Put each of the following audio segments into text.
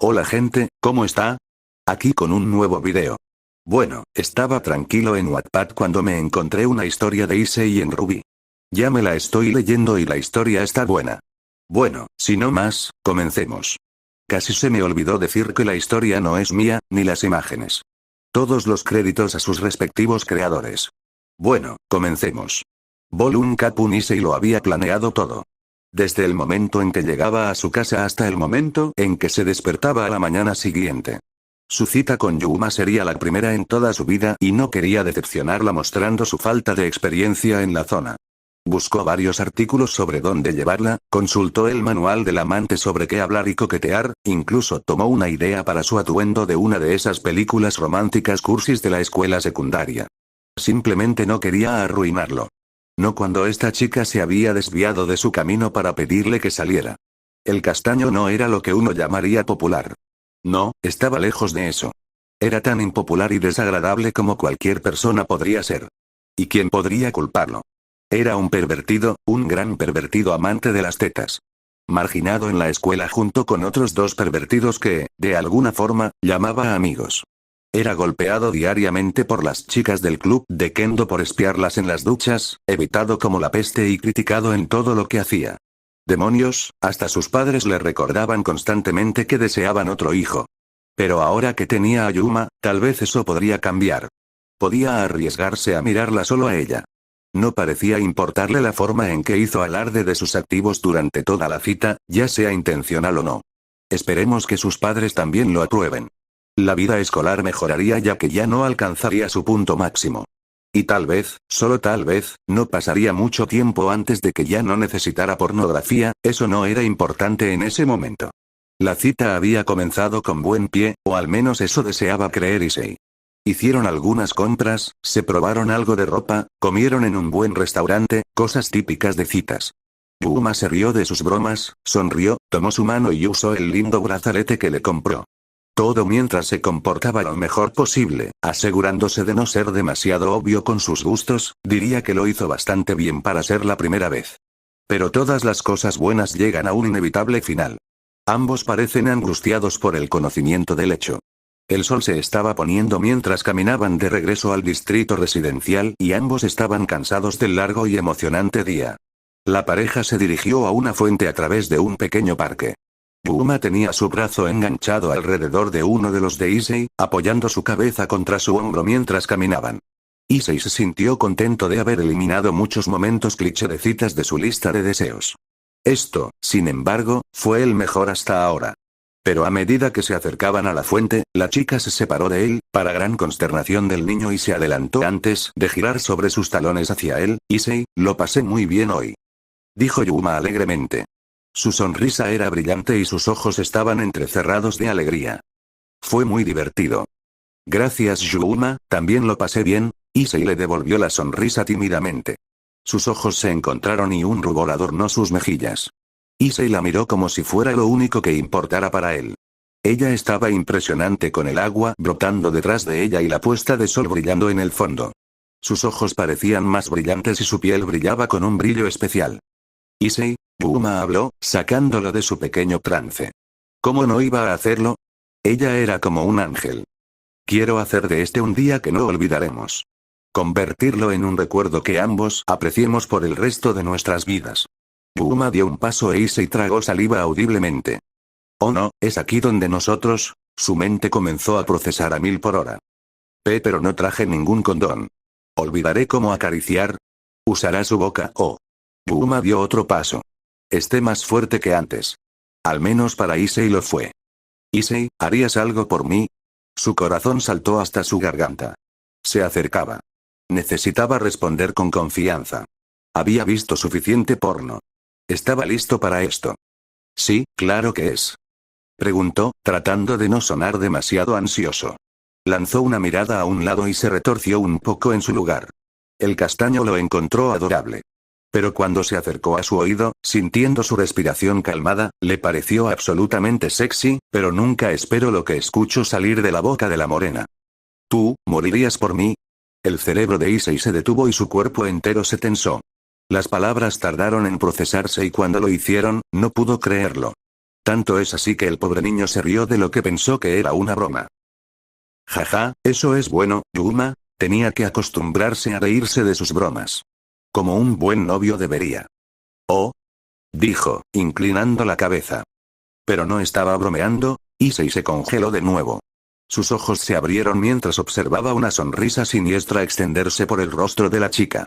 Hola gente, ¿cómo está? Aquí con un nuevo video. Bueno, estaba tranquilo en Wattpad cuando me encontré una historia de Issei en Ruby. Ya me la estoy leyendo y la historia está buena. Bueno, si no más, comencemos. Casi se me olvidó decir que la historia no es mía, ni las imágenes. Todos los créditos a sus respectivos creadores. Bueno, comencemos. Volun Kapun Issei lo había planeado todo. Desde el momento en que llegaba a su casa hasta el momento en que se despertaba a la mañana siguiente. Su cita con Yuma sería la primera en toda su vida y no quería decepcionarla mostrando su falta de experiencia en la zona. Buscó varios artículos sobre dónde llevarla, consultó el manual del amante sobre qué hablar y coquetear, incluso tomó una idea para su atuendo de una de esas películas románticas cursis de la escuela secundaria. Simplemente no quería arruinarlo. No cuando esta chica se había desviado de su camino para pedirle que saliera. El castaño no era lo que uno llamaría popular. No, estaba lejos de eso. Era tan impopular y desagradable como cualquier persona podría ser. ¿Y quién podría culparlo? Era un pervertido, un gran pervertido amante de las tetas. Marginado en la escuela junto con otros dos pervertidos que, de alguna forma, llamaba amigos. Era golpeado diariamente por las chicas del club de Kendo por espiarlas en las duchas, evitado como la peste y criticado en todo lo que hacía. Demonios, hasta sus padres le recordaban constantemente que deseaban otro hijo. Pero ahora que tenía a Yuma, tal vez eso podría cambiar. Podía arriesgarse a mirarla solo a ella. No parecía importarle la forma en que hizo alarde de sus activos durante toda la cita, ya sea intencional o no. Esperemos que sus padres también lo aprueben. La vida escolar mejoraría ya que ya no alcanzaría su punto máximo. Y tal vez, solo tal vez, no pasaría mucho tiempo antes de que ya no necesitara pornografía, eso no era importante en ese momento. La cita había comenzado con buen pie, o al menos eso deseaba creer Issei. Hicieron algunas compras, se probaron algo de ropa, comieron en un buen restaurante, cosas típicas de citas. Yuma se rió de sus bromas, sonrió, tomó su mano y usó el lindo brazalete que le compró. Todo mientras se comportaba lo mejor posible, asegurándose de no ser demasiado obvio con sus gustos, diría que lo hizo bastante bien para ser la primera vez. Pero todas las cosas buenas llegan a un inevitable final. Ambos parecen angustiados por el conocimiento del hecho. El sol se estaba poniendo mientras caminaban de regreso al distrito residencial y ambos estaban cansados del largo y emocionante día. La pareja se dirigió a una fuente a través de un pequeño parque. Yuma tenía su brazo enganchado alrededor de uno de los de Issei, apoyando su cabeza contra su hombro mientras caminaban. Issei se sintió contento de haber eliminado muchos momentos cliché de citas de su lista de deseos. Esto, sin embargo, fue el mejor hasta ahora. Pero a medida que se acercaban a la fuente, la chica se separó de él, para gran consternación del niño y se adelantó antes de girar sobre sus talones hacia él. Issei, lo pasé muy bien hoy. Dijo Yuma alegremente. Su sonrisa era brillante y sus ojos estaban entrecerrados de alegría. Fue muy divertido. Gracias Yuma, también lo pasé bien. Issei le devolvió la sonrisa tímidamente. Sus ojos se encontraron y un rubor adornó sus mejillas. Issei la miró como si fuera lo único que importara para él. Ella estaba impresionante con el agua brotando detrás de ella y la puesta de sol brillando en el fondo. Sus ojos parecían más brillantes y su piel brillaba con un brillo especial. Issei, Yuma habló, sacándolo de su pequeño trance. ¿Cómo no iba a hacerlo? Ella era como un ángel. Quiero hacer de este un día que no olvidaremos. Convertirlo en un recuerdo que ambos apreciemos por el resto de nuestras vidas. Yuma dio un paso e Issei tragó saliva audiblemente. Oh no, es aquí donde nosotros, su mente comenzó a procesar a 1000 por hora. Pero no traje ningún condón. Olvidaré cómo acariciar. Usará su boca, oh. Yuma dio otro paso. Esté más fuerte que antes. Al menos para Issei lo fue. Issei, ¿harías algo por mí? Su corazón saltó hasta su garganta. Se acercaba. Necesitaba responder con confianza. Había visto suficiente porno. Estaba listo para esto. Sí, claro que es. Preguntó, tratando de no sonar demasiado ansioso. Lanzó una mirada a un lado y se retorció un poco en su lugar. El castaño lo encontró adorable. Pero cuando se acercó a su oído, sintiendo su respiración calmada, le pareció absolutamente sexy, pero nunca espero lo que escucho salir de la boca de la morena. ¿Tú, morirías por mí? El cerebro de Issei se detuvo y su cuerpo entero se tensó. Las palabras tardaron en procesarse y cuando lo hicieron, no pudo creerlo. Tanto es así que el pobre niño se rió de lo que pensó que era una broma. Jaja, eso es bueno, Yuma, tenía que acostumbrarse a reírse de sus bromas. Como un buen novio debería. Oh, dijo, inclinando la cabeza. Pero no estaba bromeando, Issei se congeló de nuevo. Sus ojos se abrieron mientras observaba una sonrisa siniestra extenderse por el rostro de la chica.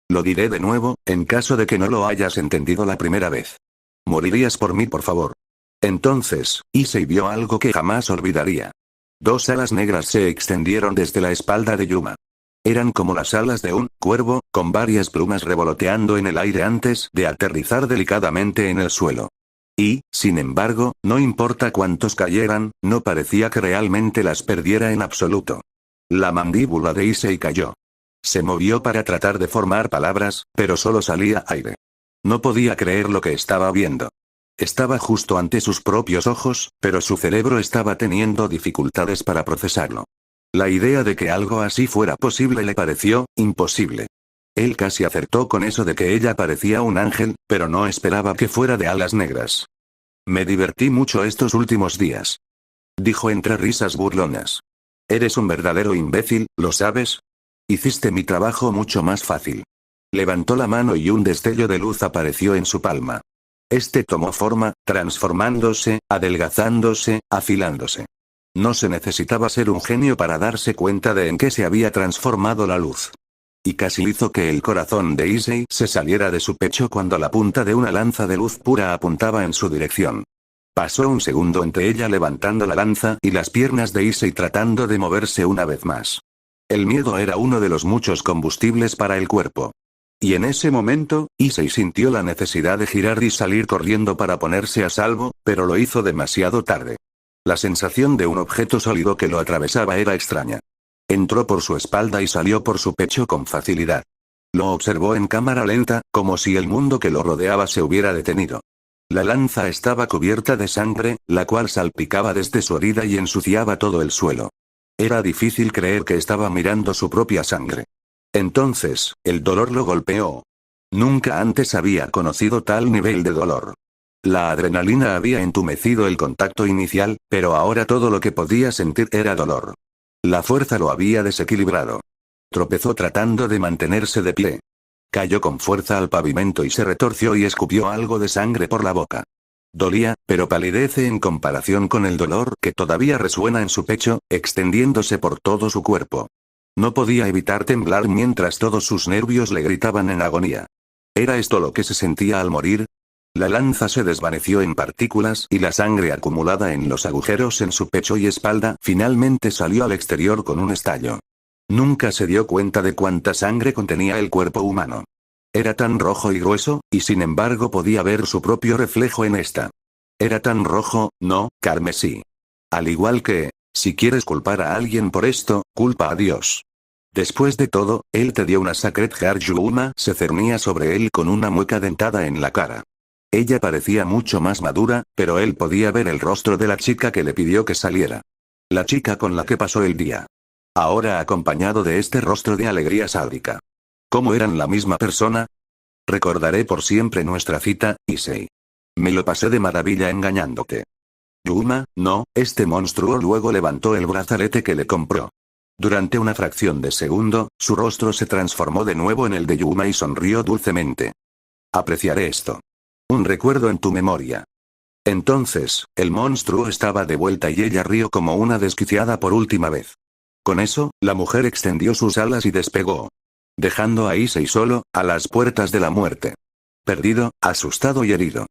Lo diré de nuevo, en caso de que no lo hayas entendido la primera vez. Morirías por mí, por favor. Entonces, Issei vio algo que jamás olvidaría. Dos alas negras se extendieron desde la espalda de Yuma. Eran como las alas de un cuervo, con varias plumas revoloteando en el aire antes de aterrizar delicadamente en el suelo. Y, sin embargo, no importa cuántos cayeran, no parecía que realmente las perdiera en absoluto. La mandíbula de Issei cayó. Se movió para tratar de formar palabras, pero solo salía aire. No podía creer lo que estaba viendo. Estaba justo ante sus propios ojos, pero su cerebro estaba teniendo dificultades para procesarlo. La idea de que algo así fuera posible le pareció imposible. Él casi acertó con eso de que ella parecía un ángel, pero no esperaba que fuera de alas negras. Me divertí mucho estos últimos días. Dijo entre risas burlonas. Eres un verdadero imbécil, ¿lo sabes? Hiciste mi trabajo mucho más fácil. Levantó la mano y un destello de luz apareció en su palma. Este tomó forma, transformándose, adelgazándose, afilándose. No se necesitaba ser un genio para darse cuenta de en qué se había transformado la luz. Y casi hizo que el corazón de Issei se saliera de su pecho cuando la punta de una lanza de luz pura apuntaba en su dirección. Pasó un segundo entre ella levantando la lanza y las piernas de Issei tratando de moverse una vez más. El miedo era uno de los muchos combustibles para el cuerpo. Y en ese momento, Issei sintió la necesidad de girar y salir corriendo para ponerse a salvo, pero lo hizo demasiado tarde. La sensación de un objeto sólido que lo atravesaba era extraña. Entró por su espalda y salió por su pecho con facilidad. Lo observó en cámara lenta, como si el mundo que lo rodeaba se hubiera detenido. La lanza estaba cubierta de sangre, la cual salpicaba desde su herida y ensuciaba todo el suelo. Era difícil creer que estaba mirando su propia sangre. Entonces, el dolor lo golpeó. Nunca antes había conocido tal nivel de dolor. La adrenalina había entumecido el contacto inicial, pero ahora todo lo que podía sentir era dolor. La fuerza lo había desequilibrado. Tropezó tratando de mantenerse de pie. Cayó con fuerza al pavimento y se retorció y escupió algo de sangre por la boca. Dolía, pero palidece en comparación con el dolor que todavía resuena en su pecho, extendiéndose por todo su cuerpo. No podía evitar temblar mientras todos sus nervios le gritaban en agonía. ¿Era esto lo que se sentía al morir? La lanza se desvaneció en partículas y la sangre acumulada en los agujeros en su pecho y espalda finalmente salió al exterior con un estallo. Nunca se dio cuenta de cuánta sangre contenía el cuerpo humano. Era tan rojo y grueso, y sin embargo podía ver su propio reflejo en esta. Era tan rojo, no, carmesí. Al igual que, si quieres culpar a alguien por esto, culpa a Dios. Después de todo, él te dio una Sacred Heart. Yuma se cernía sobre él con una mueca dentada en la cara. Ella parecía mucho más madura, pero él podía ver el rostro de la chica que le pidió que saliera. La chica con la que pasó el día. Ahora acompañado de este rostro de alegría sádica. ¿Cómo eran la misma persona? Recordaré por siempre nuestra cita, Issei. Me lo pasé de maravilla engañándote. Yuma, no, este monstruo luego levantó el brazalete que le compró. Durante una fracción de segundo, su rostro se transformó de nuevo en el de Yuma y sonrió dulcemente. Apreciaré esto. Un recuerdo en tu memoria. Entonces, el monstruo estaba de vuelta y ella rió como una desquiciada por última vez. Con eso, la mujer extendió sus alas y despegó. Dejando a Issei solo, a las puertas de la muerte. Perdido, asustado y herido.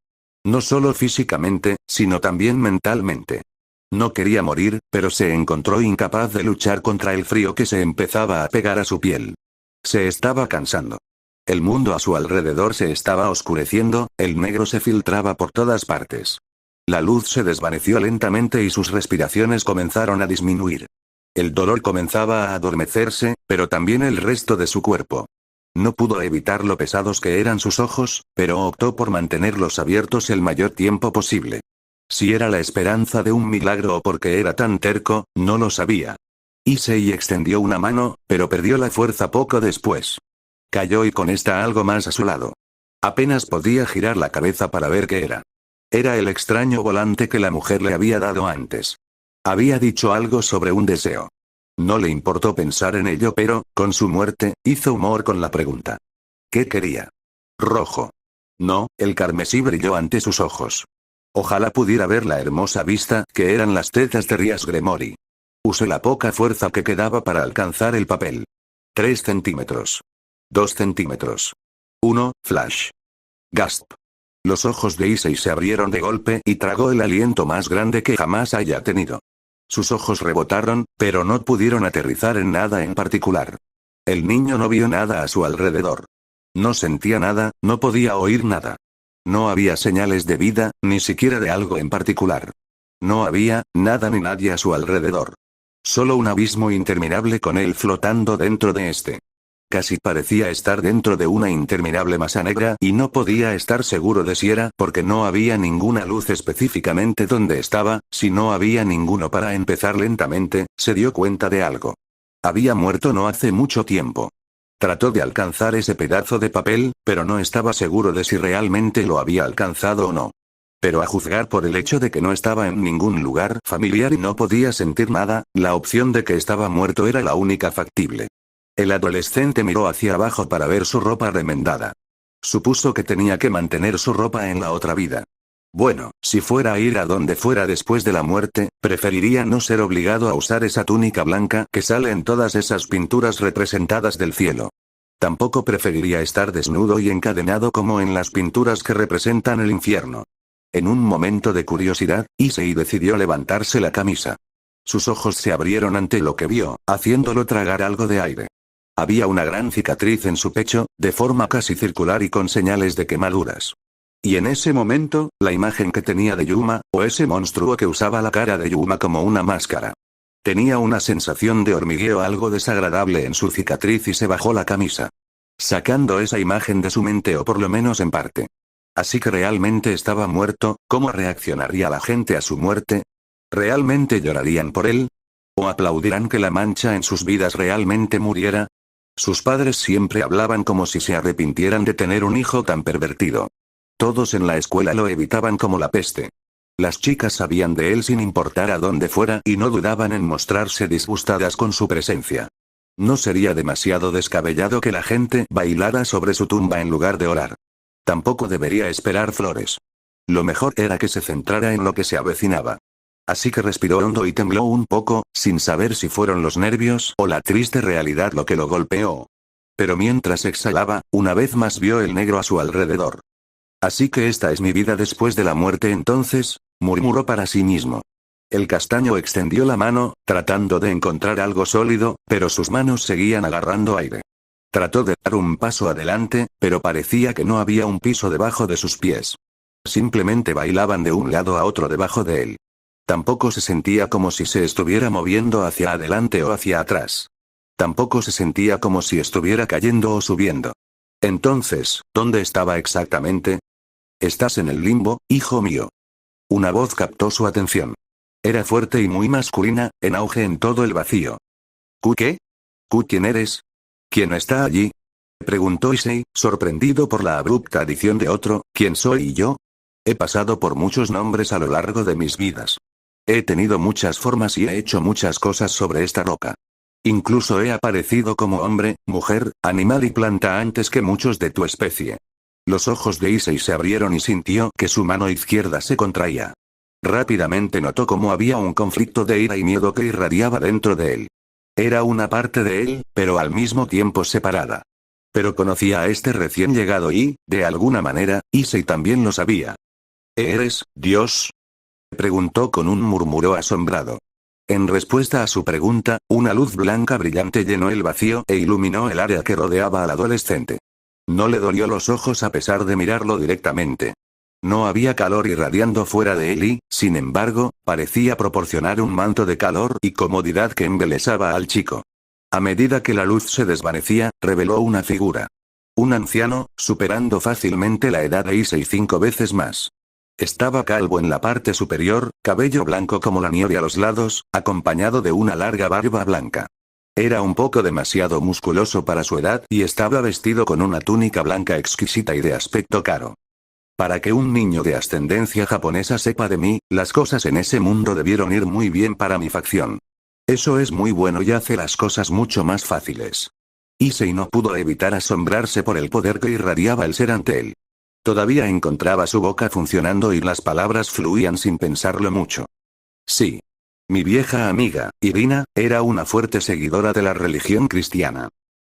No solo físicamente, sino también mentalmente. No quería morir, pero se encontró incapaz de luchar contra el frío que se empezaba a pegar a su piel. Se estaba cansando. El mundo a su alrededor se estaba oscureciendo, el negro se filtraba por todas partes. La luz se desvaneció lentamente y sus respiraciones comenzaron a disminuir. El dolor comenzaba a adormecerse, pero también el resto de su cuerpo. No pudo evitar lo pesados que eran sus ojos, pero optó por mantenerlos abiertos el mayor tiempo posible. Si era la esperanza de un milagro o porque era tan terco, no lo sabía. Issei extendió una mano, pero perdió la fuerza poco después. Cayó y con esta algo más a su lado. Apenas podía girar la cabeza para ver qué era. Era el extraño volante que la mujer le había dado antes. Había dicho algo sobre un deseo. No le importó pensar en ello, pero, con su muerte, hizo humor con la pregunta. ¿Qué quería? Rojo. No, el carmesí brilló ante sus ojos. Ojalá pudiera ver la hermosa vista que eran las tetas de Rias Gremory. Usé la poca fuerza que quedaba para alcanzar el papel. 3 centímetros. 2 centímetros. 1, flash. Gasp. Los ojos de Issei se abrieron de golpe y tragó el aliento más grande que jamás haya tenido. Sus ojos rebotaron, pero no pudieron aterrizar en nada en particular. El niño no vio nada a su alrededor. No sentía nada, no podía oír nada. No había señales de vida, ni siquiera de algo en particular. No había nada ni nadie a su alrededor. Solo un abismo interminable con él flotando dentro de este. Casi parecía estar dentro de una interminable masa negra y no podía estar seguro de si era porque no había ninguna luz específicamente donde estaba, si no había ninguno para empezar lentamente, se dio cuenta de algo. Había muerto no hace mucho tiempo. Trató de alcanzar ese pedazo de papel, pero no estaba seguro de si realmente lo había alcanzado o no. Pero a juzgar por el hecho de que no estaba en ningún lugar familiar y no podía sentir nada, la opción de que estaba muerto era la única factible. El adolescente miró hacia abajo para ver su ropa remendada. Supuso que tenía que mantener su ropa en la otra vida. Bueno, si fuera a ir a donde fuera después de la muerte, preferiría no ser obligado a usar esa túnica blanca que sale en todas esas pinturas representadas del cielo. Tampoco preferiría estar desnudo y encadenado como en las pinturas que representan el infierno. En un momento de curiosidad, Issei decidió levantarse la camisa. Sus ojos se abrieron ante lo que vio, haciéndolo tragar algo de aire. Había una gran cicatriz en su pecho, de forma casi circular y con señales de quemaduras. Y en ese momento, la imagen que tenía de Yuma, o ese monstruo que usaba la cara de Yuma como una máscara. Tenía una sensación de hormigueo algo desagradable en su cicatriz y se bajó la camisa. Sacando esa imagen de su mente o por lo menos en parte. Así que realmente estaba muerto, ¿cómo reaccionaría la gente a su muerte? ¿Realmente llorarían por él? ¿O aplaudirán que la mancha en sus vidas realmente muriera? Sus padres siempre hablaban como si se arrepintieran de tener un hijo tan pervertido. Todos en la escuela lo evitaban como la peste. Las chicas sabían de él sin importar a dónde fuera y no dudaban en mostrarse disgustadas con su presencia. No sería demasiado descabellado que la gente bailara sobre su tumba en lugar de orar. Tampoco debería esperar flores. Lo mejor era que se centrara en lo que se avecinaba. Así que respiró hondo y tembló un poco, sin saber si fueron los nervios o la triste realidad lo que lo golpeó. Pero mientras exhalaba, una vez más vio el negro a su alrededor. Así que esta es mi vida después de la muerte entonces, murmuró para sí mismo. El castaño extendió la mano, tratando de encontrar algo sólido, pero sus manos seguían agarrando aire. Trató de dar un paso adelante, pero parecía que no había un piso debajo de sus pies. Simplemente bailaban de un lado a otro debajo de él. Tampoco se sentía como si se estuviera moviendo hacia adelante o hacia atrás. Tampoco se sentía como si estuviera cayendo o subiendo. Entonces, ¿dónde estaba exactamente? Estás en el limbo, hijo mío. Una voz captó su atención. Era fuerte y muy masculina, en auge en todo el vacío. ¿Ku qué? ¿Ku quién eres? ¿Quién está allí? Preguntó Issei, sorprendido por la abrupta adición de otro, ¿quién soy yo? He pasado por muchos nombres a lo largo de mis vidas. He tenido muchas formas y he hecho muchas cosas sobre esta roca. Incluso he aparecido como hombre, mujer, animal y planta antes que muchos de tu especie. Los ojos de Issei se abrieron y sintió que su mano izquierda se contraía. Rápidamente notó cómo había un conflicto de ira y miedo que irradiaba dentro de él. Era una parte de él, pero al mismo tiempo separada. Pero conocía a este recién llegado y, de alguna manera, Issei también lo sabía. ¿Eres, Dios? Preguntó con un murmullo asombrado. En respuesta a su pregunta, una luz blanca brillante llenó el vacío e iluminó el área que rodeaba al adolescente. No le dolió los ojos a pesar de mirarlo directamente. No había calor irradiando fuera de él y, sin embargo, parecía proporcionar un manto de calor y comodidad que embelesaba al chico. A medida que la luz se desvanecía, reveló una figura. Un anciano, superando fácilmente la edad de Issei 5 veces más. Estaba calvo en la parte superior, cabello blanco como la nieve a los lados, acompañado de una larga barba blanca. Era un poco demasiado musculoso para su edad y estaba vestido con una túnica blanca exquisita y de aspecto caro. Para que un niño de ascendencia japonesa sepa de mí, las cosas en ese mundo debieron ir muy bien para mi facción. Eso es muy bueno y hace las cosas mucho más fáciles. Issei no pudo evitar asombrarse por el poder que irradiaba el ser ante él. Todavía encontraba su boca funcionando y las palabras fluían sin pensarlo mucho. Sí. Mi vieja amiga, Irina, era una fuerte seguidora de la religión cristiana.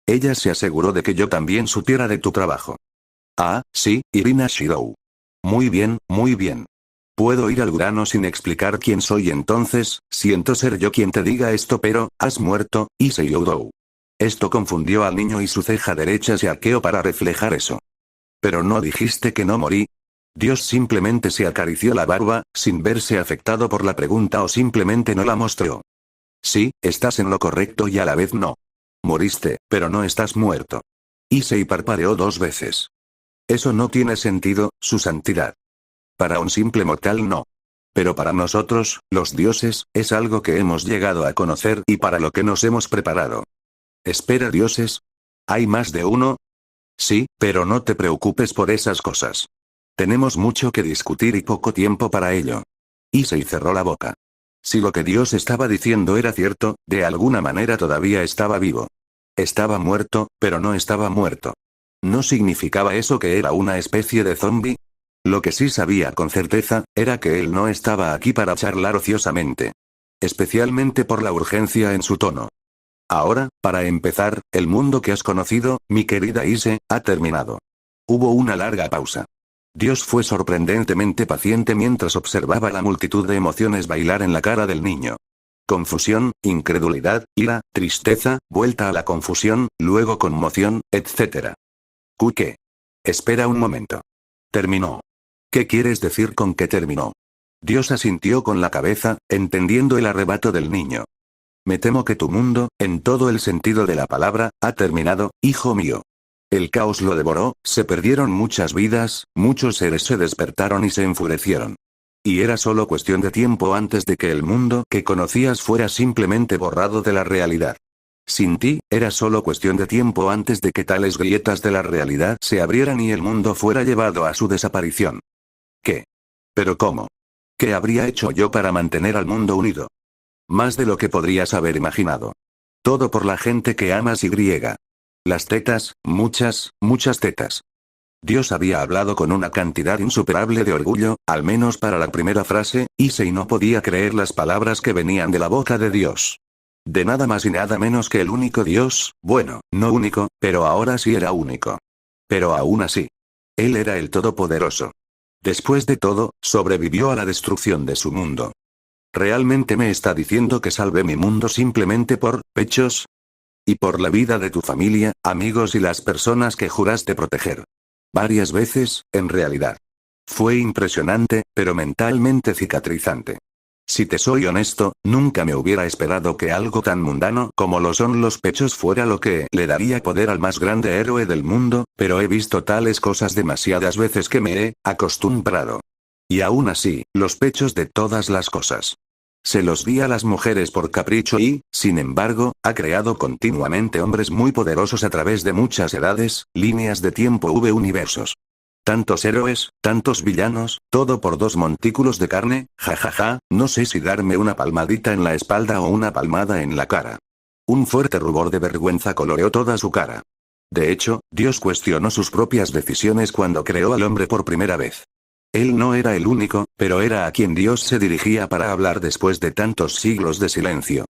Ella se aseguró de que yo también supiera de tu trabajo. Ah, sí, Irina Shirou. Muy bien, muy bien. Puedo ir al grano sin explicar quién soy entonces, siento ser yo quien te diga esto pero, has muerto, Issei Oudou. Esto confundió al niño y su ceja derecha se arqueó para reflejar eso. Pero no dijiste que no morí. Dios simplemente se acarició la barba, sin verse afectado por la pregunta o simplemente no la mostró. Sí, estás en lo correcto y a la vez no. Moriste, pero no estás muerto. Issei parpadeó 2 veces. Eso no tiene sentido, su santidad. Para un simple mortal no. Pero para nosotros, los dioses, es algo que hemos llegado a conocer y para lo que nos hemos preparado. Espera, ¿dioses? ¿Hay más de uno? Sí, pero no te preocupes por esas cosas. Tenemos mucho que discutir y poco tiempo para ello. Issei cerró la boca. Si lo que Dios estaba diciendo era cierto, de alguna manera todavía estaba vivo. Estaba muerto, pero no estaba muerto. ¿No significaba eso que era una especie de zombi? Lo que sí sabía con certeza, era que él no estaba aquí para charlar ociosamente. Especialmente por la urgencia en su tono. Ahora, para empezar, el mundo que has conocido, mi querida Ise, ha terminado. Hubo una larga pausa. Dios fue sorprendentemente paciente mientras observaba la multitud de emociones bailar en la cara del niño. Confusión, incredulidad, ira, tristeza, vuelta a la confusión, luego conmoción, etc. ¿Qué? Espera un momento. Terminó. ¿Qué quieres decir con que terminó? Dios asintió con la cabeza, entendiendo el arrebato del niño. Me temo que tu mundo, en todo el sentido de la palabra, ha terminado, hijo mío. El caos lo devoró, se perdieron muchas vidas, muchos seres se despertaron y se enfurecieron. Y era solo cuestión de tiempo antes de que el mundo que conocías fuera simplemente borrado de la realidad. Sin ti, era solo cuestión de tiempo antes de que tales grietas de la realidad se abrieran y el mundo fuera llevado a su desaparición. ¿Qué? ¿Pero cómo? ¿Qué habría hecho yo para mantener al mundo unido? Más de lo que podrías haber imaginado. Todo por la gente que amas y griega. Las tetas, muchas, muchas tetas. Dios había hablado con una cantidad insuperable de orgullo, al menos para la primera frase, Issei no podía creer las palabras que venían de la boca de Dios. De nada más y nada menos que el único Dios, bueno, no único, pero ahora sí era único. Pero aún así. Él era el Todopoderoso. Después de todo, sobrevivió a la destrucción de su mundo. ¿Realmente me está diciendo que salve mi mundo simplemente por pechos? Y por la vida de tu familia, amigos y las personas que juraste proteger. Varias veces, en realidad. Fue impresionante, pero mentalmente cicatrizante. Si te soy honesto, nunca me hubiera esperado que algo tan mundano como lo son los pechos fuera lo que le daría poder al más grande héroe del mundo, pero he visto tales cosas demasiadas veces que me he acostumbrado. Y aún así, los pechos de todas las cosas. Se los di a las mujeres por capricho y, sin embargo, ha creado continuamente hombres muy poderosos a través de muchas edades, líneas de tiempo universos. Tantos héroes, tantos villanos, todo por 2 montículos de carne, jajaja, no sé si darme una palmadita en la espalda o una palmada en la cara. Un fuerte rubor de vergüenza coloreó toda su cara. De hecho, Dios cuestionó sus propias decisiones cuando creó al hombre por primera vez. Él no era el único, pero era a quien Dios se dirigía para hablar después de tantos siglos de silencio.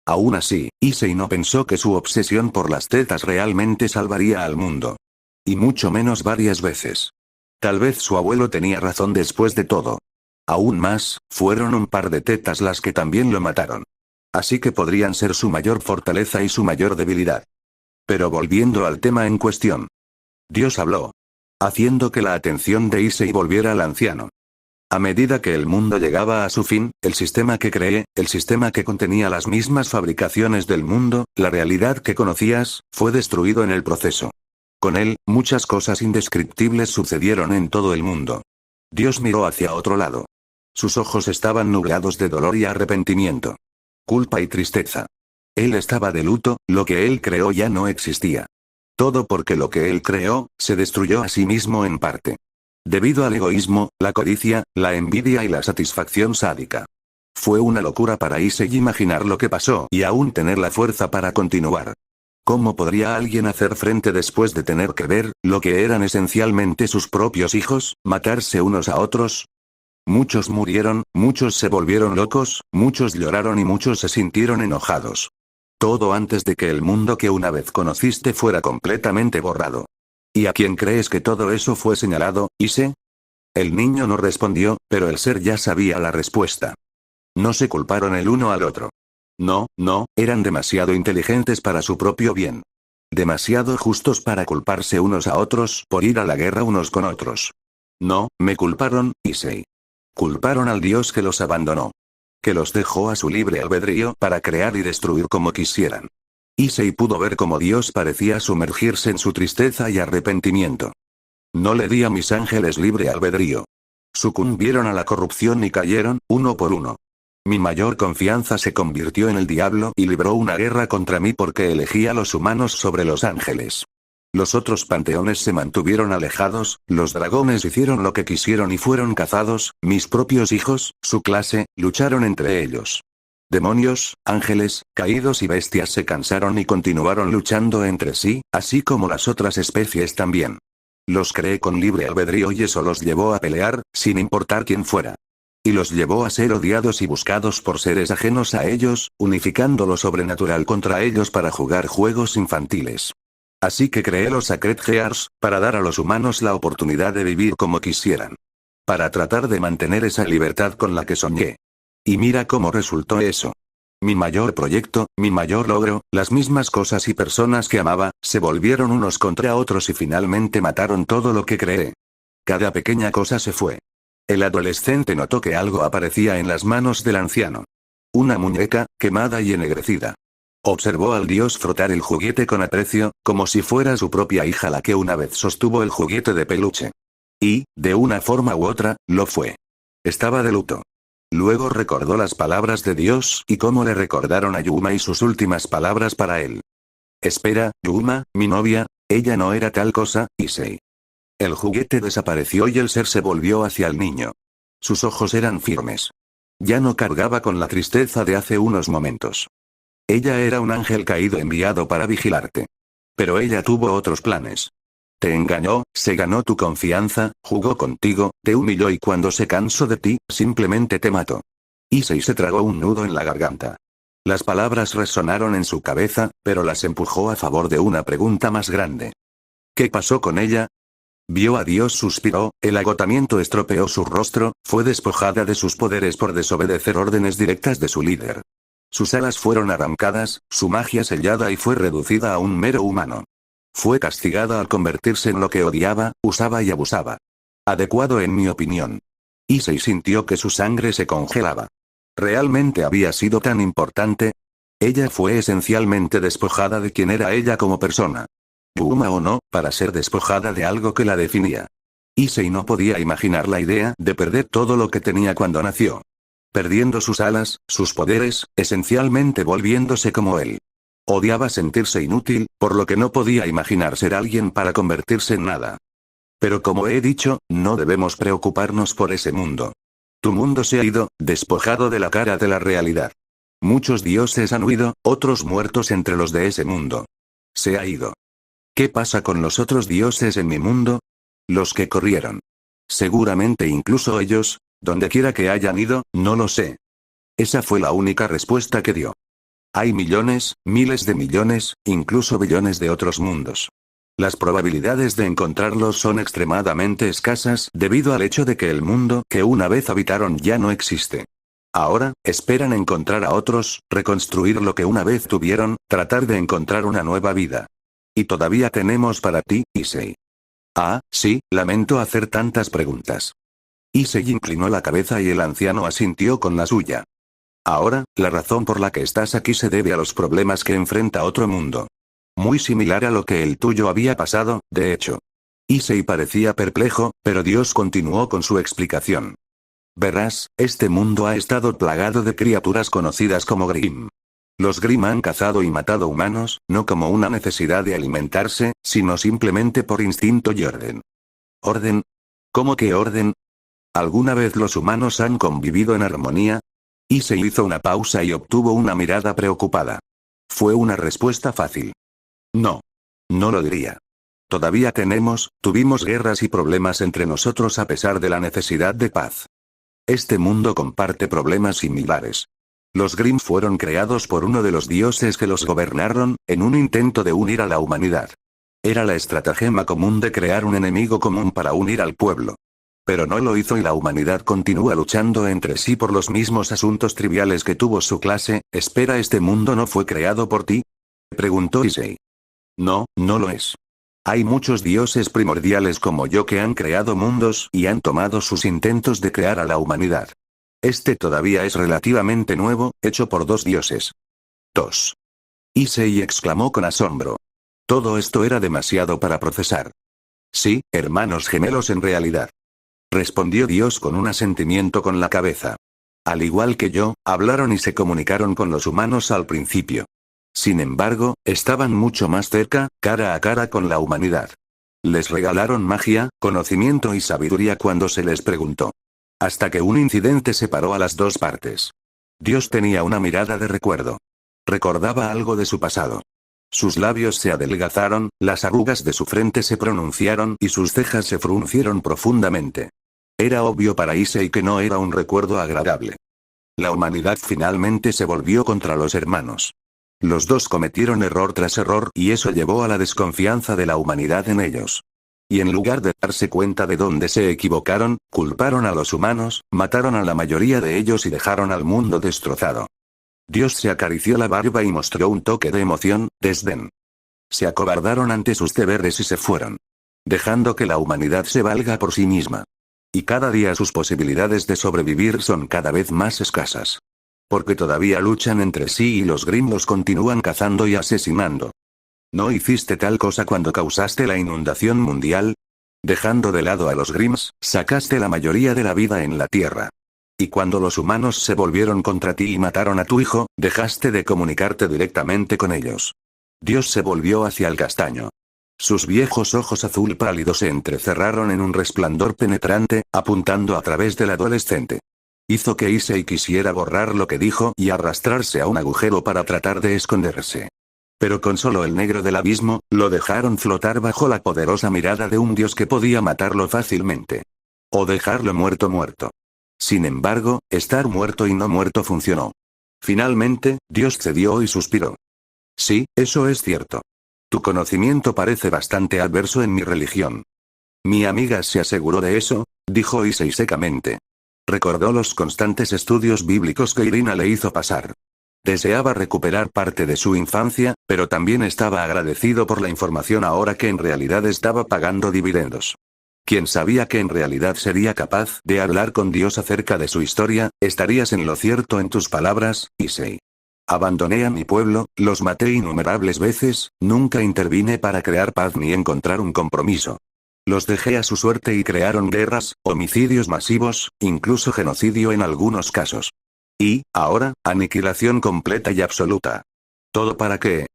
Aún así, Issei no pensó que su obsesión por las tetas realmente salvaría al mundo. Y mucho menos varias veces. Tal vez su abuelo tenía razón después de todo. Aún más, fueron un par de tetas las que también lo mataron. Así que podrían ser su mayor fortaleza y su mayor debilidad. Pero volviendo al tema en cuestión. Dios habló. Haciendo que la atención de Issei volviera al anciano. A medida que el mundo llegaba a su fin, el sistema que creé, el sistema que contenía las mismas fabricaciones del mundo, la realidad que conocías, fue destruido en el proceso. Con él, muchas cosas indescriptibles sucedieron en todo el mundo. Dios miró hacia otro lado. Sus ojos estaban nublados de dolor y arrepentimiento. Culpa y tristeza. Él estaba de luto, lo que él creó ya no existía. Todo porque lo que él creó, se destruyó a sí mismo en parte. debido al egoísmo, la codicia, la envidia y la satisfacción sádica. Fue una locura para Issei imaginar lo que pasó y aún tener la fuerza para continuar. ¿Cómo podría alguien hacer frente después de tener que ver lo que eran esencialmente sus propios hijos, matarse unos a otros? Muchos murieron, muchos se volvieron locos, muchos lloraron y muchos se sintieron enojados. Todo antes de que el mundo que una vez conociste fuera completamente borrado. ¿Y a quién crees que todo eso fue señalado, Issei? El niño no respondió, pero el ser ya sabía la respuesta. No se culparon el uno al otro. No, eran demasiado inteligentes para su propio bien. Demasiado justos para culparse unos a otros por ir a la guerra unos con otros. No, me culparon, Issei. Culparon al Dios que los abandonó. Que los dejó a su libre albedrío para crear y destruir como quisieran. Issei pudo ver cómo Dios parecía sumergirse en su tristeza y arrepentimiento. No le di a mis ángeles libre albedrío. Sucumbieron a la corrupción y cayeron, uno por uno. Mi mayor confianza se convirtió en el diablo y libró una guerra contra mí porque elegí a los humanos sobre los ángeles. Los otros panteones se mantuvieron alejados, los dragones hicieron lo que quisieron y fueron cazados, mis propios hijos, su clase, lucharon entre ellos. Demonios, ángeles, caídos y bestias se cansaron y continuaron luchando entre sí, así como las otras especies también. Los creé con libre albedrío y eso los llevó a pelear, sin importar quién fuera. Y los llevó a ser odiados y buscados por seres ajenos a ellos, unificando lo sobrenatural contra ellos para jugar juegos infantiles. Así que creé los Sacred Gears, para dar a los humanos la oportunidad de vivir como quisieran. Para tratar de mantener esa libertad con la que soñé. Y mira cómo resultó eso. Mi mayor proyecto, mi mayor logro, las mismas cosas y personas que amaba, se volvieron unos contra otros y finalmente mataron todo lo que creé. Cada pequeña cosa se fue. El adolescente notó que algo aparecía en las manos del anciano. Una muñeca, quemada y ennegrecida. Observó al dios frotar el juguete con aprecio, como si fuera su propia hija la que una vez sostuvo el juguete de peluche. Y, de una forma u otra, lo fue. Estaba de luto. Luego recordó las palabras de Dios y cómo le recordaron a Yuma y sus últimas palabras para él. Espera, Yuma, mi novia, ella no era tal cosa, Issei. El juguete desapareció y el ser se volvió hacia el niño. Sus ojos eran firmes. Ya no cargaba con la tristeza de hace unos momentos. Ella era un ángel caído enviado para vigilarte. Pero ella tuvo otros planes. Te engañó, se ganó tu confianza, jugó contigo, te humilló y cuando se cansó de ti, simplemente te mató. Issei se tragó un nudo en la garganta. Las palabras resonaron en su cabeza, pero las empujó a favor de una pregunta más grande. ¿Qué pasó con ella? Vio a Dios, suspiró, el agotamiento estropeó su rostro, fue despojada de sus poderes por desobedecer órdenes directas de su líder. Sus alas fueron arrancadas, su magia sellada y fue reducida a un mero humano. Fue castigada al convertirse en lo que odiaba, usaba y abusaba. Adecuado en mi opinión. Issei sintió que su sangre se congelaba. ¿Realmente había sido tan importante? Ella fue esencialmente despojada de quien era ella como persona. Yuma o no, para ser despojada de algo que la definía. Issei no podía imaginar la idea de perder todo lo que tenía cuando nació. Perdiendo sus alas, sus poderes, esencialmente volviéndose como él. Odiaba sentirse inútil, por lo que no podía imaginar ser alguien para convertirse en nada. Pero como he dicho, no debemos preocuparnos por ese mundo. Tu mundo se ha ido, despojado de la cara de la realidad. Muchos dioses han huido, otros muertos entre los de ese mundo. Se ha ido. ¿Qué pasa con los otros dioses en mi mundo? Los que corrieron. Seguramente incluso ellos, donde quiera que hayan ido, no lo sé. Esa fue la única respuesta que dio. Hay millones, miles de millones, incluso billones de otros mundos. Las probabilidades de encontrarlos son extremadamente escasas debido al hecho de que el mundo que una vez habitaron ya no existe. Ahora, esperan encontrar a otros, reconstruir lo que una vez tuvieron, tratar de encontrar una nueva vida. Y todavía tenemos para ti, Issei. Ah, sí, lamento hacer tantas preguntas. Issei inclinó la cabeza y el anciano asintió con la suya. Ahora, la razón por la que estás aquí se debe a los problemas que enfrenta otro mundo. Muy similar a lo que el tuyo había pasado, de hecho. Issei parecía perplejo, pero Dios continuó con su explicación. Verás, este mundo ha estado plagado de criaturas conocidas como Grimm. Los Grimm han cazado y matado humanos, no como una necesidad de alimentarse, sino simplemente por instinto y orden. ¿Orden? ¿Cómo que orden? ¿Alguna vez los humanos han convivido en armonía? Issei hizo una pausa y obtuvo una mirada preocupada. Fue una respuesta fácil. No. No lo diría. Todavía tuvimos guerras y problemas entre nosotros a pesar de la necesidad de paz. Este mundo comparte problemas similares. Los Grimm fueron creados por uno de los dioses que los gobernaron, en un intento de unir a la humanidad. Era la estratagema común de crear un enemigo común para unir al pueblo. Pero no lo hizo y la humanidad continúa luchando entre sí por los mismos asuntos triviales que tuvo su clase. Espera, ¿este mundo no fue creado por ti? Preguntó Issei. No, no lo es. Hay muchos dioses primordiales como yo que han creado mundos y han tomado sus intentos de crear a la humanidad. Este todavía es relativamente nuevo, hecho por 2 dioses. 2. Issei exclamó con asombro. Todo esto era demasiado para procesar. Sí, hermanos gemelos en realidad. Respondió Dios con un asentimiento con la cabeza. Al igual que yo, hablaron y se comunicaron con los humanos al principio. Sin embargo, estaban mucho más cerca, cara a cara con la humanidad. Les regalaron magia, conocimiento y sabiduría cuando se les preguntó. Hasta que un incidente separó a las 2 partes. Dios tenía una mirada de recuerdo. Recordaba algo de su pasado. Sus labios se adelgazaron, las arrugas de su frente se pronunciaron y sus cejas se fruncieron profundamente. Era obvio para Issei que no era un recuerdo agradable. La humanidad finalmente se volvió contra los hermanos. Los 2 cometieron error tras error y eso llevó a la desconfianza de la humanidad en ellos. Y en lugar de darse cuenta de dónde se equivocaron, culparon a los humanos, mataron a la mayoría de ellos y dejaron al mundo destrozado. Dios se acarició la barba y mostró un toque de emoción, desdén. Se acobardaron ante sus deberes y se fueron. Dejando que la humanidad se valga por sí misma. Y cada día sus posibilidades de sobrevivir son cada vez más escasas. Porque todavía luchan entre sí y los Grimm los continúan cazando y asesinando. ¿No hiciste tal cosa cuando causaste la inundación mundial? Dejando de lado a los Grimms, sacaste la mayoría de la vida en la Tierra. Y cuando los humanos se volvieron contra ti y mataron a tu hijo, dejaste de comunicarte directamente con ellos. Dios se volvió hacia el castaño. Sus viejos ojos azul pálidos se entrecerraron en un resplandor penetrante, apuntando a través del adolescente. Hizo que Issei quisiera borrar lo que dijo y arrastrarse a un agujero para tratar de esconderse. Pero con solo el negro del abismo, lo dejaron flotar bajo la poderosa mirada de un dios que podía matarlo fácilmente. O dejarlo muerto. Sin embargo, estar muerto y no muerto funcionó. Finalmente, Dios cedió y suspiró. Sí, eso es cierto. Tu conocimiento parece bastante adverso en mi religión. Mi amiga se aseguró de eso, dijo Issei secamente. Recordó los constantes estudios bíblicos que Irina le hizo pasar. Deseaba recuperar parte de su infancia, pero también estaba agradecido por la información ahora que en realidad estaba pagando dividendos. Quien sabía que en realidad sería capaz de hablar con Dios acerca de su historia, estarías en lo cierto en tus palabras, Issei. Abandoné a mi pueblo, los maté innumerables veces, nunca intervine para crear paz ni encontrar un compromiso. Los dejé a su suerte y crearon guerras, homicidios masivos, incluso genocidio en algunos casos. Y, ahora, aniquilación completa y absoluta. ¿Todo para qué?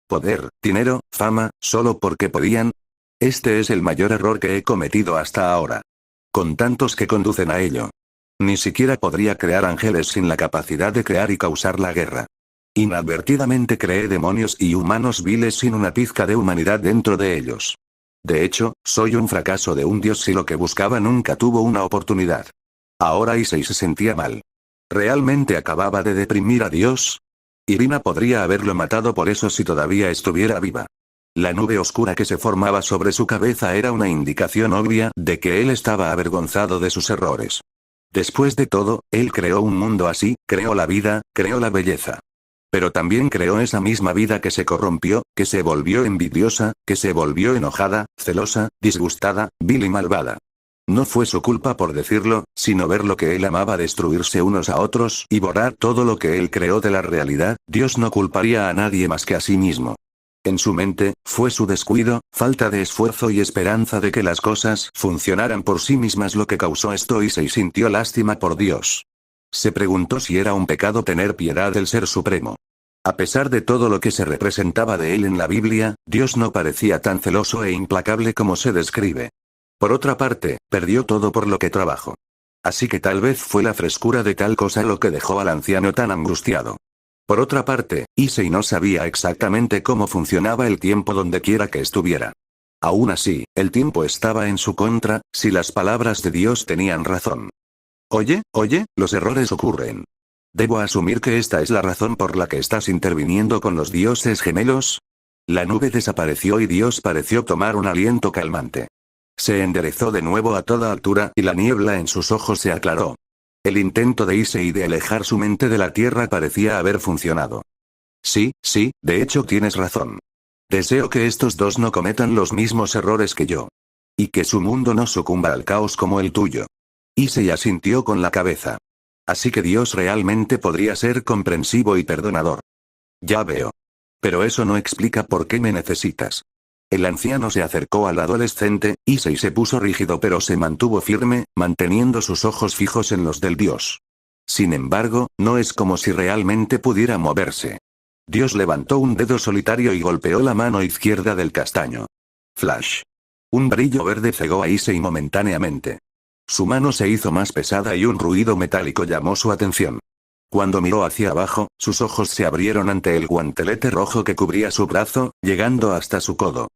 Poder, dinero, fama, solo porque podían. Este es el mayor error que he cometido hasta ahora. Con tantos que conducen a ello. Ni siquiera podría crear ángeles sin la capacidad de crear y causar la guerra. Inadvertidamente creé demonios y humanos viles sin una pizca de humanidad dentro de ellos. De hecho, soy un fracaso de un dios si lo que buscaba nunca tuvo una oportunidad. Ahora Issei se sentía mal. ¿Realmente acababa de deprimir a Dios? Irina podría haberlo matado por eso si todavía estuviera viva. La nube oscura que se formaba sobre su cabeza era una indicación obvia de que él estaba avergonzado de sus errores. Después de todo, él creó un mundo así, creó la vida, creó la belleza. Pero también creó esa misma vida que se corrompió, que se volvió envidiosa, que se volvió enojada, celosa, disgustada, vil y malvada. No fue su culpa por decirlo, sino ver lo que él amaba destruirse unos a otros y borrar todo lo que él creó de la realidad. Dios no culparía a nadie más que a sí mismo. En su mente, fue su descuido, falta de esfuerzo y esperanza de que las cosas funcionaran por sí mismas lo que causó esto y se sintió lástima por Dios. Se preguntó si era un pecado tener piedad del Ser Supremo. A pesar de todo lo que se representaba de él en la Biblia, Dios no parecía tan celoso e implacable como se describe. Por otra parte, perdió todo por lo que trabajó. Así que tal vez fue la frescura de tal cosa lo que dejó al anciano tan angustiado. Por otra parte, Issei no sabía exactamente cómo funcionaba el tiempo donde quiera que estuviera. Aún así, el tiempo estaba en su contra, si las palabras de Dios tenían razón. Oye, los errores ocurren. ¿Debo asumir que esta es la razón por la que estás interviniendo con los dioses gemelos? La nube desapareció y Dios pareció tomar un aliento calmante. Se enderezó de nuevo a toda altura y la niebla en sus ojos se aclaró. El intento de Issei de alejar su mente de la tierra parecía haber funcionado. Sí, de hecho tienes razón. Deseo que estos dos no cometan los mismos errores que yo. Y que su mundo no sucumba al caos como el tuyo. Issei asintió con la cabeza. Así que Dios realmente podría ser comprensivo y perdonador. Ya veo. Pero eso no explica por qué me necesitas. El anciano se acercó al adolescente, Issei se puso rígido pero se mantuvo firme, manteniendo sus ojos fijos en los del dios. Sin embargo, no es como si realmente pudiera moverse. Dios levantó un dedo solitario y golpeó la mano izquierda del castaño. Flash. Un brillo verde cegó a Issei momentáneamente. Su mano se hizo más pesada y un ruido metálico llamó su atención. Cuando miró hacia abajo, sus ojos se abrieron ante el guantelete rojo que cubría su brazo, llegando hasta su codo.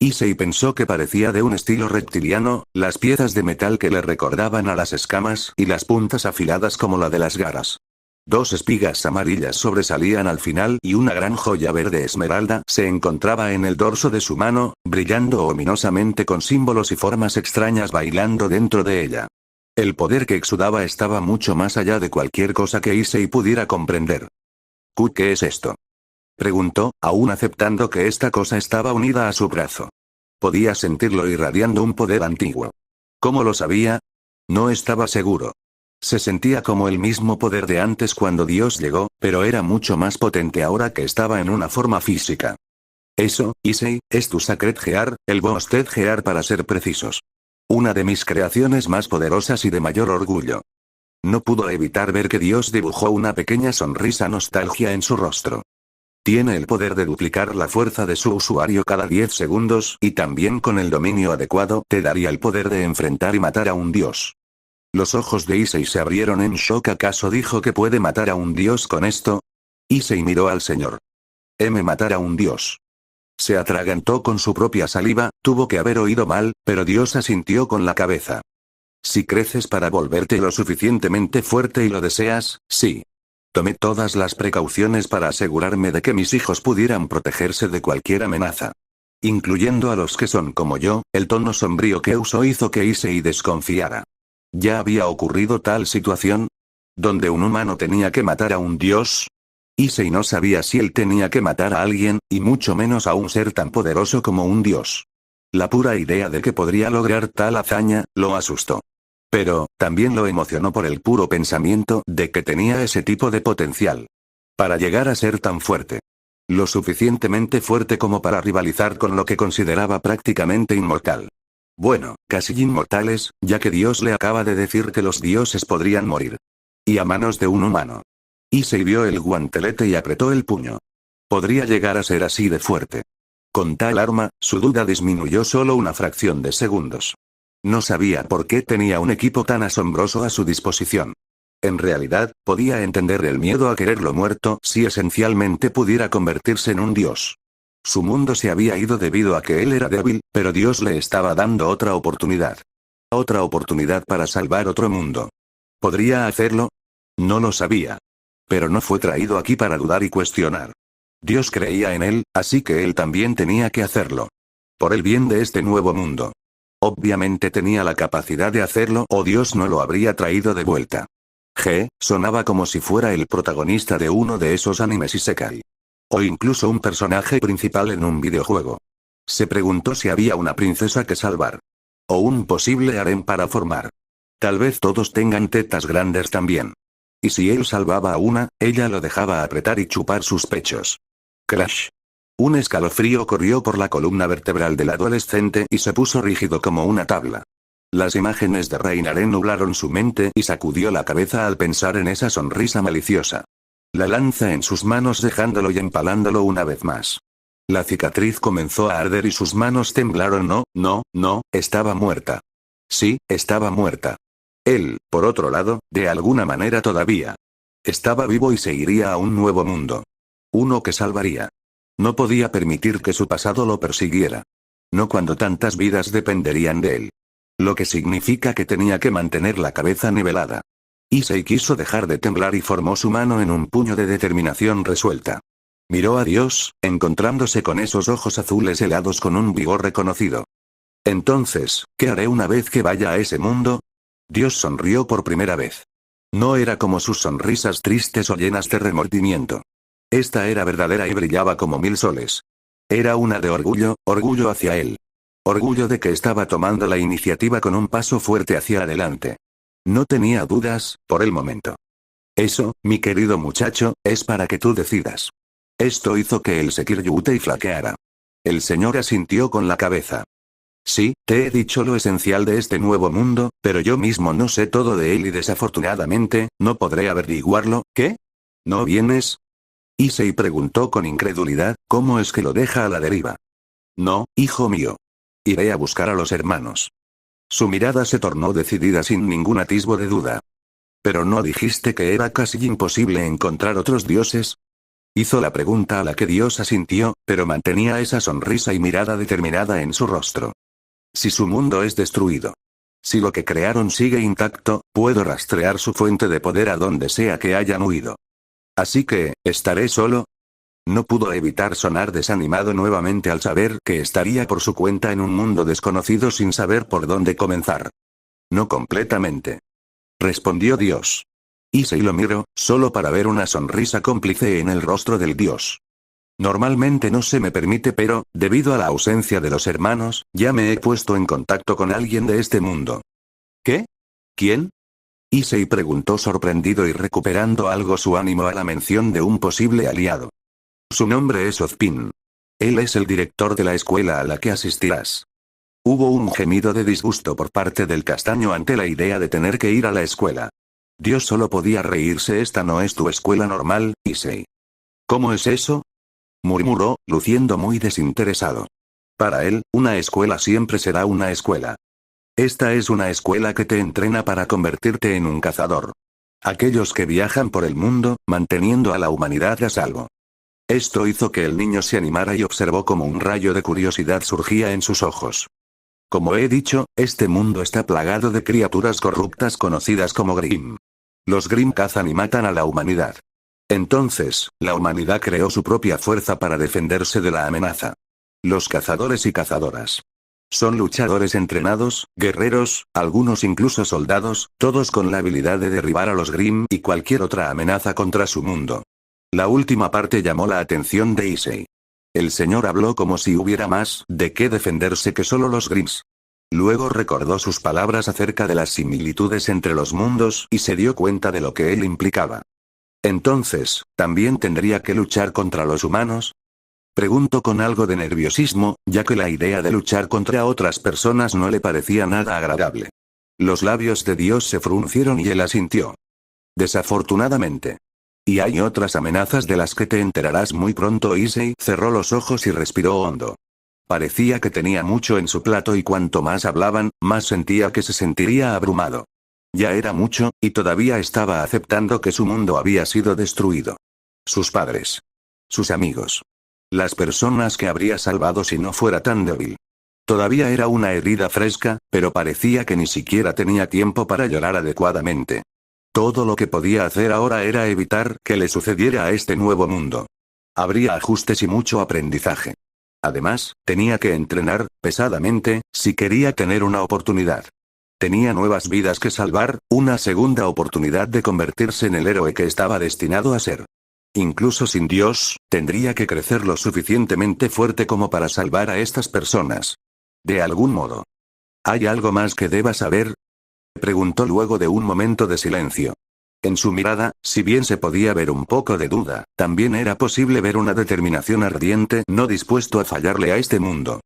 Issei pensó que parecía de un estilo reptiliano, las piezas de metal que le recordaban a las escamas y las puntas afiladas como la de las garras. Dos espigas amarillas sobresalían al final y una gran joya verde esmeralda se encontraba en el dorso de su mano, brillando ominosamente con símbolos y formas extrañas bailando dentro de ella. El poder que exudaba estaba mucho más allá de cualquier cosa que Issei pudiera comprender. ¿Qué es esto?, preguntó, aún aceptando que esta cosa estaba unida a su brazo. Podía sentirlo irradiando un poder antiguo. ¿Cómo lo sabía? No estaba seguro. Se sentía como el mismo poder de antes cuando Dios llegó, pero era mucho más potente ahora que estaba en una forma física. Eso, Issei, es tu Sacred Gear, el Boosted Gear para ser precisos. Una de mis creaciones más poderosas y de mayor orgullo. No pudo evitar ver que Dios dibujó una pequeña sonrisa nostalgia en su rostro. Tiene el poder de duplicar la fuerza de su usuario cada 10 segundos y también con el dominio adecuado te daría el poder de enfrentar y matar a un dios. Los ojos de Issei se abrieron en shock. ¿Acaso dijo que puede matar a un dios con esto? Issei miró al señor. Matar a un dios. Se atragantó con su propia saliva, tuvo que haber oído mal, pero Dios asintió con la cabeza. Si creces para volverte lo suficientemente fuerte y lo deseas, sí. Tomé todas las precauciones para asegurarme de que mis hijos pudieran protegerse de cualquier amenaza. Incluyendo a los que son como yo. El tono sombrío que usó hizo que Issei desconfiara. ¿Ya había ocurrido tal situación? ¿Donde un humano tenía que matar a un dios? Issei no sabía si él tenía que matar a alguien, y mucho menos a un ser tan poderoso como un dios. La pura idea de que podría lograr tal hazaña, lo asustó. Pero, también lo emocionó por el puro pensamiento de que tenía ese tipo de potencial. Para llegar a ser tan fuerte. Lo suficientemente fuerte como para rivalizar con lo que consideraba prácticamente inmortal. Bueno, casi inmortales, ya que Dios le acaba de decir que los dioses podrían morir. Y a manos de un humano. Issei vio el guantelete y apretó el puño. Podría llegar a ser así de fuerte. Con tal arma, su duda disminuyó solo una fracción de segundos. No sabía por qué tenía un equipo tan asombroso a su disposición. En realidad, podía entender el miedo a quererlo muerto si esencialmente pudiera convertirse en un dios. Su mundo se había ido debido a que él era débil, pero Dios le estaba dando otra oportunidad. Otra oportunidad para salvar otro mundo. ¿Podría hacerlo? No lo sabía. Pero no fue traído aquí para dudar y cuestionar. Dios creía en él, así que él también tenía que hacerlo. Por el bien de este nuevo mundo. Obviamente tenía la capacidad de hacerlo o Dios no lo habría traído de vuelta. Sonaba como si fuera el protagonista de uno de esos animes isekai. O incluso un personaje principal en un videojuego. Se preguntó si había una princesa que salvar. O un posible harem para formar. Tal vez todos tengan tetas grandes también. Y si él salvaba a una, ella lo dejaba apretar y chupar sus pechos. Crash. Un escalofrío corrió por la columna vertebral del adolescente y se puso rígido como una tabla. Las imágenes de Reinaren nublaron su mente y sacudió la cabeza al pensar en esa sonrisa maliciosa. La lanza en sus manos dejándolo y empalándolo una vez más. La cicatriz comenzó a arder y sus manos temblaron. No, estaba muerta. Sí, estaba muerta. Él, por otro lado, de alguna manera todavía estaba vivo y se iría a un nuevo mundo. Uno que salvaría. No podía permitir que su pasado lo persiguiera. No cuando tantas vidas dependerían de él. Lo que significa que tenía que mantener la cabeza nivelada. Issei quiso dejar de temblar y formó su mano en un puño de determinación resuelta. Miró a Dios, encontrándose con esos ojos azules helados con un vigor reconocido. Entonces, ¿qué haré una vez que vaya a ese mundo? Dios sonrió por primera vez. No era como sus sonrisas tristes o llenas de remordimiento. Esta era verdadera y brillaba como 1000 soles. Era una de orgullo, orgullo hacia él. Orgullo de que estaba tomando la iniciativa con un paso fuerte hacia adelante. No tenía dudas, por el momento. Eso, mi querido muchacho, es para que tú decidas. Esto hizo que el Sekiryutei flaqueara. El señor asintió con la cabeza. Sí, te he dicho lo esencial de este nuevo mundo, pero yo mismo no sé todo de él y desafortunadamente, no podré averiguarlo. ¿Qué? ¿No vienes? Issei preguntó con incredulidad, ¿cómo es que lo deja a la deriva? No, hijo mío. Iré a buscar a los hermanos. Su mirada se tornó decidida sin ningún atisbo de duda. ¿Pero no dijiste que era casi imposible encontrar otros dioses? Hizo la pregunta a la que Dios asintió, pero mantenía esa sonrisa y mirada determinada en su rostro. Si su mundo es destruido. Si lo que crearon sigue intacto, puedo rastrear su fuente de poder a donde sea que hayan huido. Así que, ¿estaré solo? No pudo evitar sonar desanimado nuevamente al saber que estaría por su cuenta en un mundo desconocido sin saber por dónde comenzar. No completamente. Respondió Dios. Issei lo miró, solo para ver una sonrisa cómplice en el rostro del dios. Normalmente no se me permite, pero, debido a la ausencia de los hermanos, ya me he puesto en contacto con alguien de este mundo. ¿Qué? ¿Quién? Issei preguntó sorprendido y recuperando algo su ánimo a la mención de un posible aliado. Su nombre es Ozpin. Él es el director de la escuela a la que asistirás. Hubo un gemido de disgusto por parte del castaño ante la idea de tener que ir a la escuela. Dios solo podía reírse. Esta no es tu escuela normal, Issei. ¿Cómo es eso? Murmuró, luciendo muy desinteresado. Para él, una escuela siempre será una escuela. Esta es una escuela que te entrena para convertirte en un cazador. Aquellos que viajan por el mundo, manteniendo a la humanidad a salvo. Esto hizo que el niño se animara y observó cómo un rayo de curiosidad surgía en sus ojos. Como he dicho, este mundo está plagado de criaturas corruptas conocidas como Grimm. Los Grimm cazan y matan a la humanidad. Entonces, la humanidad creó su propia fuerza para defenderse de la amenaza. Los cazadores y cazadoras. Son luchadores entrenados, guerreros, algunos incluso soldados, todos con la habilidad de derribar a los Grimm y cualquier otra amenaza contra su mundo. La última parte llamó la atención de Issei. El señor habló como si hubiera más de qué defenderse que solo los Grimms. Luego recordó sus palabras acerca de las similitudes entre los mundos y se dio cuenta de lo que él implicaba. Entonces, ¿también tendría que luchar contra los humanos? Preguntó con algo de nerviosismo, ya que la idea de luchar contra otras personas no le parecía nada agradable. Los labios de Dios se fruncieron y él asintió. Desafortunadamente. Y hay otras amenazas de las que te enterarás muy pronto. Issei cerró los ojos y respiró hondo. Parecía que tenía mucho en su plato y cuanto más hablaban, más sentía que se sentiría abrumado. Ya era mucho, y todavía estaba aceptando que su mundo había sido destruido. Sus padres. Sus amigos. Las personas que habría salvado si no fuera tan débil. Todavía era una herida fresca, pero parecía que ni siquiera tenía tiempo para llorar adecuadamente. Todo lo que podía hacer ahora era evitar que le sucediera a este nuevo mundo. Habría ajustes y mucho aprendizaje. Además, tenía que entrenar, pesadamente, si quería tener una oportunidad. Tenía nuevas vidas que salvar, una segunda oportunidad de convertirse en el héroe que estaba destinado a ser. Incluso sin Dios, tendría que crecer lo suficientemente fuerte como para salvar a estas personas. De algún modo. ¿Hay algo más que deba saber? Preguntó luego de un momento de silencio. En su mirada, si bien se podía ver un poco de duda, también era posible ver una determinación ardiente, no dispuesto a fallarle a este mundo.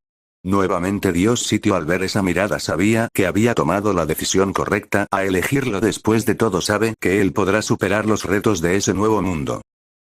Nuevamente Dios sitio al ver esa mirada sabía que había tomado la decisión correcta a elegirlo. Después de todo sabe que él podrá superar los retos de ese nuevo mundo.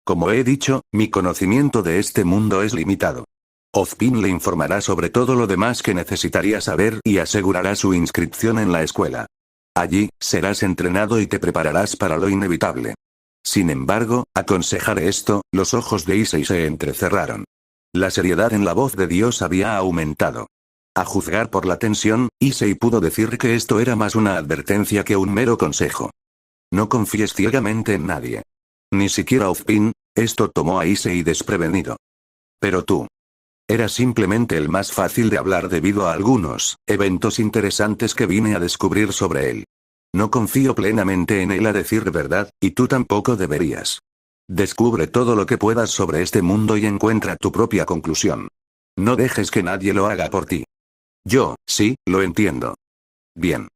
Como he dicho, mi conocimiento de este mundo es limitado. Ozpin le informará sobre todo lo demás que necesitaría saber y asegurará su inscripción en la escuela. Allí, serás entrenado y te prepararás para lo inevitable. Sin embargo, aconsejar esto, los ojos de Issei se entrecerraron. La seriedad en la voz de Dios había aumentado. A juzgar por la tensión, Issei pudo decir que esto era más una advertencia que un mero consejo. No confíes ciegamente en nadie. Ni siquiera Ozpin. Esto tomó a Issei desprevenido. Pero tú. Eras simplemente el más fácil de hablar debido a algunos eventos interesantes que vine a descubrir sobre él. No confío plenamente en él a decir verdad, y tú tampoco deberías. Descubre todo lo que puedas sobre este mundo y encuentra tu propia conclusión. No dejes que nadie lo haga por ti. Yo, sí, lo entiendo. Bien.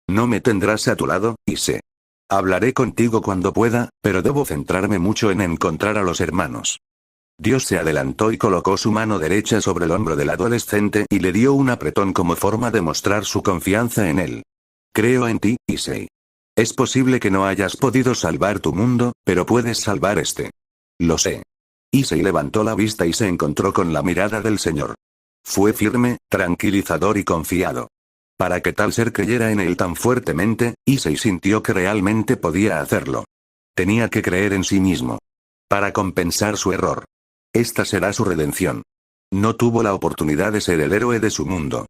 No me tendrás a tu lado, Issei. Hablaré contigo cuando pueda, pero debo centrarme mucho en encontrar a los hermanos. Dios se adelantó y colocó su mano derecha sobre el hombro del adolescente y le dio un apretón como forma de mostrar su confianza en él. Creo en ti, Issei. Es posible que no hayas podido salvar tu mundo, pero puedes salvar este. Lo sé. Issei levantó la vista y se encontró con la mirada del Señor. Fue firme, tranquilizador y confiado. Para que tal ser creyera en él tan fuertemente, Issei sintió que realmente podía hacerlo. Tenía que creer en sí mismo. Para compensar su error. Esta será su redención. No tuvo la oportunidad de ser el héroe de su mundo.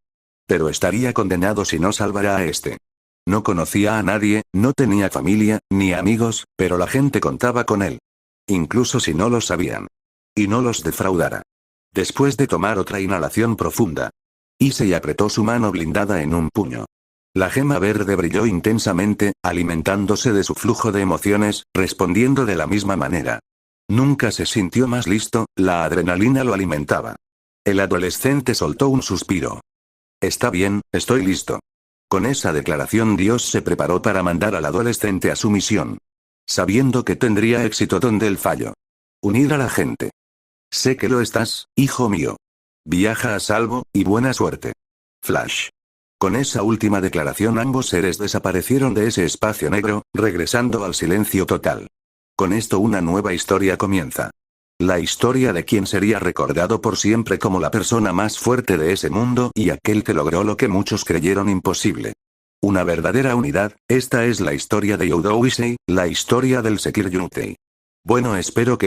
Pero estaría condenado si no salvara a este. No conocía a nadie, no tenía familia, ni amigos, pero la gente contaba con él. Incluso si no lo sabían. Y no los defraudara. Después de tomar otra inhalación profunda, Issei apretó su mano blindada en un puño. La gema verde brilló intensamente, alimentándose de su flujo de emociones, respondiendo de la misma manera. Nunca se sintió más listo, la adrenalina lo alimentaba. El adolescente soltó un suspiro. Está bien, estoy listo. Con esa declaración Dios se preparó para mandar al adolescente a su misión. Sabiendo que tendría éxito donde el fallo. Unir a la gente. Sé que lo estás, hijo mío. Viaja a salvo, y buena suerte. Flash. Con esa última declaración ambos seres desaparecieron de ese espacio negro, regresando al silencio total. Con esto una nueva historia comienza. La historia de quien sería recordado por siempre como la persona más fuerte de ese mundo y aquel que logró lo que muchos creyeron imposible. Una verdadera unidad, esta es la historia de Youdou Issei, la historia del Sekiryu Tei. Bueno, espero que